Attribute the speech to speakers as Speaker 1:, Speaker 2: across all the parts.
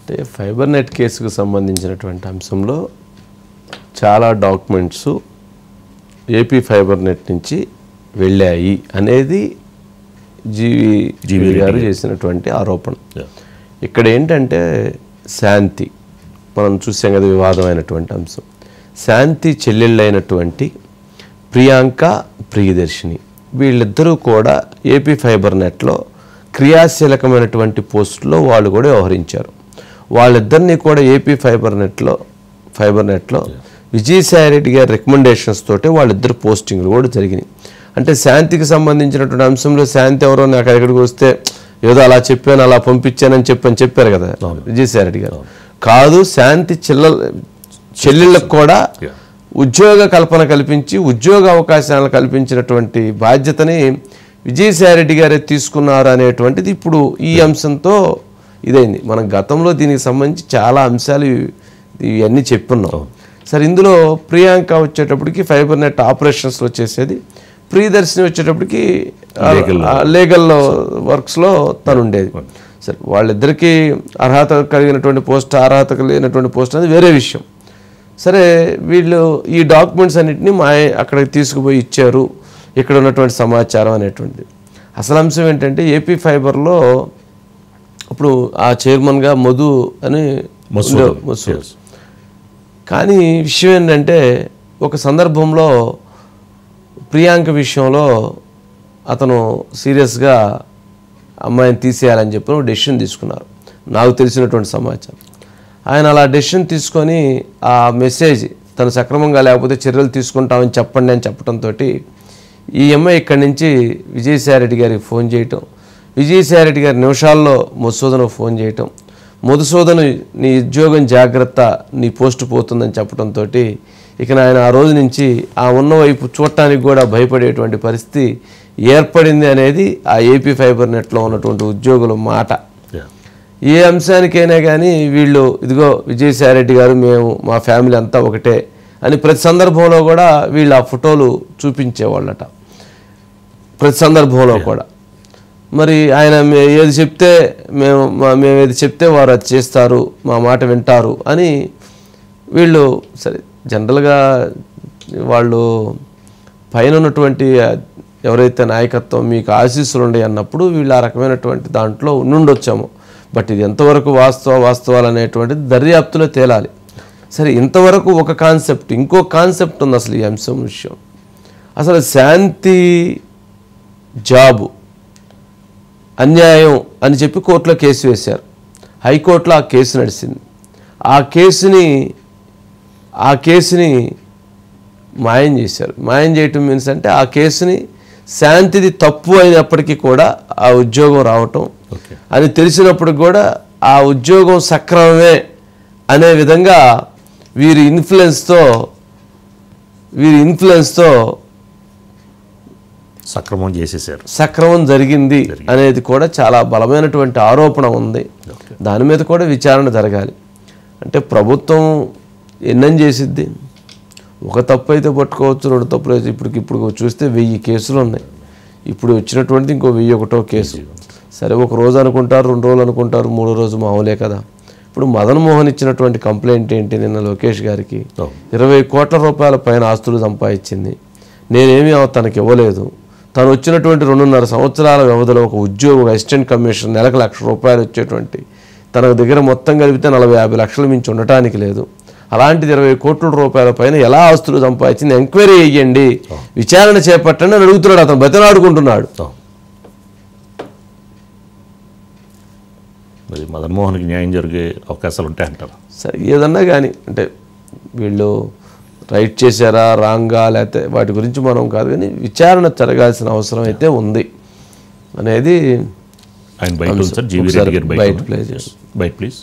Speaker 1: అంటే fibre net కేసుకు సంబంధించినటువంటి అంశంలో చాలా డాక్యుమెంట్స్ ఏపీ ఫైబర్ నెట్ నుంచి వెళ్ళాయి అనేది జీవి గారు చేసినటువంటి ఆరోపణ. ఇక్కడ ఏంటంటే శాంతి మనం చూసాం కదా, వివాదమైనటువంటి అంశం. శాంతి చెల్లెళ్ళైనటువంటి ప్రియాంక ప్రియదర్శిని వీళ్ళిద్దరూ కూడా ఏపీ ఫైబర్ నెట్లో క్రియాశీలకమైనటువంటి పోస్టుల్లో వాళ్ళు కూడా వ్యవహరించారు. వాళ్ళిద్దరినీ కూడా ఏపీ ఫైబర్ నెట్లో విజయసాయిరెడ్డి గారి రికమెండేషన్స్ తోటి వాళ్ళిద్దరు పోస్టింగ్లు కూడా జరిగినాయి. అంటే శాంతికి సంబంధించినటువంటి అంశంలో శాంతి ఎవరో నాకు ఎక్కడికి వస్తే ఏదో అలా చెప్పాను అలా పంపించానని చెప్పారు కదా విజయసాయిరెడ్డి గారు. కాదు, శాంతి చెల్లెళ్ళకు కూడా ఉద్యోగ కల్పన కల్పించి ఉద్యోగ అవకాశాలను కల్పించినటువంటి బాధ్యతని విజయసాయిరెడ్డి గారే తీసుకున్నారు అనేటువంటిది ఇప్పుడు ఈ అంశంతో ఇదైంది. మనం గతంలో దీనికి సంబంధించి చాలా అంశాలు ఇవన్నీ చెప్పున్నాం. సరే, ఇందులో ప్రియాంక వచ్చేటప్పటికి ఫైబర్ నెట్ ఆపరేషన్స్లో చేసేది, ప్రియదర్శిని వచ్చేటప్పటికి లీగల్ వర్క్స్లో తను ఉండేది. సరే, వాళ్ళిద్దరికీ అర్హత కలిగినటువంటి పోస్ట్ అర్హత కలిగినటువంటి పోస్ట్ అనేది వేరే విషయం. సరే, వీళ్ళు ఈ డాక్యుమెంట్స్ అన్నింటినీ అక్కడికి తీసుకుపోయి ఇచ్చారు, ఇక్కడ ఉన్నటువంటి సమాచారం అనేటువంటిది. అసలు అంశం ఏంటంటే ఏపీ ఫైబర్లో అప్పుడు ఆ చైర్మన్గా మధు అని మసూద్. కానీ విషయం ఏంటంటే ఒక సందర్భంలో ప్రియాంక విషయంలో అతను సీరియస్గా అమ్మాయిని తీసేయాలని చెప్పి డెసిషన్ తీసుకున్నారు, నాకు తెలిసినటువంటి సమాచారం. ఆయన అలా డెసిషన్ తీసుకొని ఆ మెసేజ్ తను సక్రమంగా లేకపోతే చర్యలు తీసుకుంటామని చెప్పండి అని చెప్పడంతో ఈ అమ్మాయి ఇక్కడి నుంచి విజయసాయిరెడ్డి గారికి ఫోన్ చేయటం, విజయసాయిరెడ్డి గారి నిమిషాల్లో మధుసూదన్ ఫోన్ చేయటం, మధుసూదన్ నీ ఉద్యోగం జాగ్రత్త, నీ పోస్టు పోతుందని చెప్పడంతో ఇక ఆయన ఆ రోజు నుంచి ఆ ఉన్నవైపు చూడటానికి కూడా భయపడేటువంటి పరిస్థితి ఏర్పడింది అనేది ఆ ఏపీ ఫైబర్ నెట్లో ఉన్నటువంటి ఉద్యోగుల మాట. ఏ అంశానికైనా కానీ వీళ్ళు ఇదిగో విజయసాయిరెడ్డి గారు మేము మా ఫ్యామిలీ అంతా ఒకటే అని ప్రతి సందర్భంలో కూడా వీళ్ళు ఆ ఫోటోలు చూపించేవాళ్ళట. ప్రతి సందర్భంలో కూడా మరి ఆయన ఏది చెప్తే మేము ఏది చెప్తే వారు అది చేస్తారు, మా మాట వింటారు అని వీళ్ళు. సరే, జనరల్గా వాళ్ళు పైన ఉన్నటువంటి ఎవరైతే నాయకత్వం మీకు ఆశీస్సులు ఉన్నాయి అన్నప్పుడు వీళ్ళు ఆ రకమైనటువంటి దాంట్లో ఉండుండొచ్చాము. బట్ ఇది ఎంతవరకు వాస్తవాలు అనేటువంటిది దర్యాప్తులో తేలాలి. సరే, ఇంతవరకు ఒక కాన్సెప్ట్, ఇంకో కాన్సెప్ట్ ఉంది అసలు ఈ అంశం విషయం. అసలు శాంతి జాబు అన్యాయం అని చెప్పి కోర్టులో కేసు వేశారు. హైకోర్టులో ఆ కేసు నడిచింది. ఆ కేసుని మాయం చేశారు. మాయం చేయటం మీన్స్ అంటే ఆ కేసుని శాంతిది తప్పు అయినప్పటికీ కూడా ఆ ఉద్యోగం రావటం అని తెలిసినప్పుడు కూడా ఆ ఉద్యోగం సక్రమమే అనే విధంగా వీరి ఇన్ఫ్లుయెన్స్తో
Speaker 2: సక్రమం చేసేసారు.
Speaker 1: సక్రమం జరిగింది అనేది కూడా చాలా బలమైనటువంటి ఆరోపణ ఉంది. దాని మీద కూడా విచారణ జరగాలి. అంటే ప్రభుత్వం ఎన్నం చేసిద్ది, ఒక తప్పు అయితే పట్టుకోవచ్చు, రెండు తప్పులు అయితే ఇప్పుడు చూస్తే 1000 కేసులు ఉన్నాయి. ఇప్పుడు వచ్చినటువంటిది ఇంకో 1001 కేసు. సరే, ఒక రోజు అనుకుంటారు, 2 రోజులు అనుకుంటారు, 3వ రోజు మామూలే కదా. ఇప్పుడు మదన్ మోహన్ ఇచ్చినటువంటి కంప్లైంట్ ఏంటి? నిన్న లోకేష్ గారికి 20 కోట్ల రూపాయల పైన ఆస్తులు సంపాదించింది, నేనేమీ తనకి ఇవ్వలేదు. తను వచ్చినటువంటి 2.5 సంవత్సరాల వ్యవధిలో ఒక ఉద్యోగం అసిస్టెంట్ కమిషనర్ నెలకు ₹1,00,000 వచ్చేటువంటి తన దగ్గర మొత్తం కలిపితే 40-50 లక్షల మించి ఉండటానికి లేదు. అలాంటిది 20 కోట్ల రూపాయల పైన ఎలా ఆస్తులు సంపాదించింది ఎంక్వైరీ చేయండి, విచారణ చేపట్టండి అని అడుగుతున్నాడు. అతను బతిలాడుకుంటున్నాడు.
Speaker 2: మరి మదన్ మోహన్కి న్యాయం జరిగే అవకాశాలు ఉంటాయంటారు.
Speaker 1: సరే, ఏదన్నా కానీ అంటే వీళ్ళు రైట్ చేశారా రాంగా లేకపోతే వాటి గురించి మనం కాదు, కానీ విచారణ జరగాల్సిన అవసరం అయితే ఉంది అనేది
Speaker 2: బయట ప్లీజ్.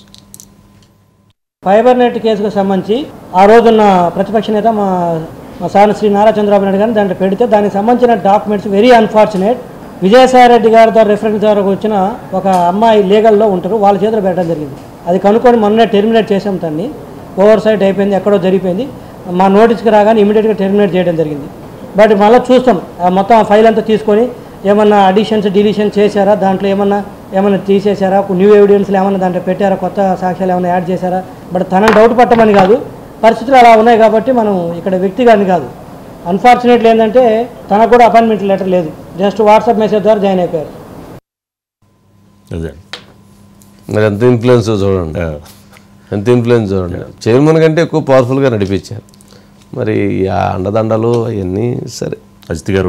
Speaker 3: ఫైబర్ నెట్ కేసుకు సంబంధించి ఆ రోజున్న ప్రతిపక్ష నేత మా సార్ శ్రీ నారా చంద్రబాబు నాయుడు గారిని దాంట్లో పెడితే దానికి సంబంధించిన డాక్యుమెంట్స్ వెరీ అన్ఫార్చునేట్. విజయసాయిరెడ్డి గారి ద్వారా రిఫరెన్స్ ద్వారా వచ్చిన ఒక అమ్మాయి లీగల్లో ఉంటారు, వాళ్ళ చేతిలో పెట్టడం జరిగింది. అది కనుక్కొని మొన్నే టెర్మినేట్ చేసాం. దాన్ని ఓవర్ సైట్ అయిపోయింది, ఎక్కడో జరిగిపోయింది. మా నోటీస్కి రాగానే ఇమీడియట్గా టెర్మినేట్ చేయడం జరిగింది. బట్ మళ్ళీ చూస్తాం మొత్తం ఆ ఫైల్ అంతా తీసుకొని ఏమన్నా అడిషన్స్ డిలీషన్ చేశారా, దాంట్లో ఏమన్నా ఏమైనా తీసేశారా, న్యూ ఎవిడెన్స్లు ఏమైనా దాంట్లో పెట్టారా, కొత్త సాక్ష్యాలు ఏమైనా యాడ్ చేశారా? బట్ తనని డౌట్ పట్టమని కాదు, పరిస్థితులు అలా ఉన్నాయి కాబట్టి మనం ఇక్కడ వ్యక్తిగాని కాదు. అన్ఫార్చునేట్లీ ఏంటంటే తనకు కూడా అపాయింట్మెంట్ లెటర్ లేదు, జస్ట్ వాట్సాప్ మెసేజ్ ద్వారా జాయిన్ అయిపోయారు.
Speaker 2: అదే
Speaker 1: మరి ఎంత ఇన్ఫ్లుయెన్స్ చూడండి, ఎంత ఇన్ఫ్లుయెన్స్ చూడండి. చైర్మన్ కంటే ఎక్కువ పవర్ఫుల్గా నడిపించారు. మరి ఆ అండదండలు అవన్నీ సరే
Speaker 2: అజిత్ గారు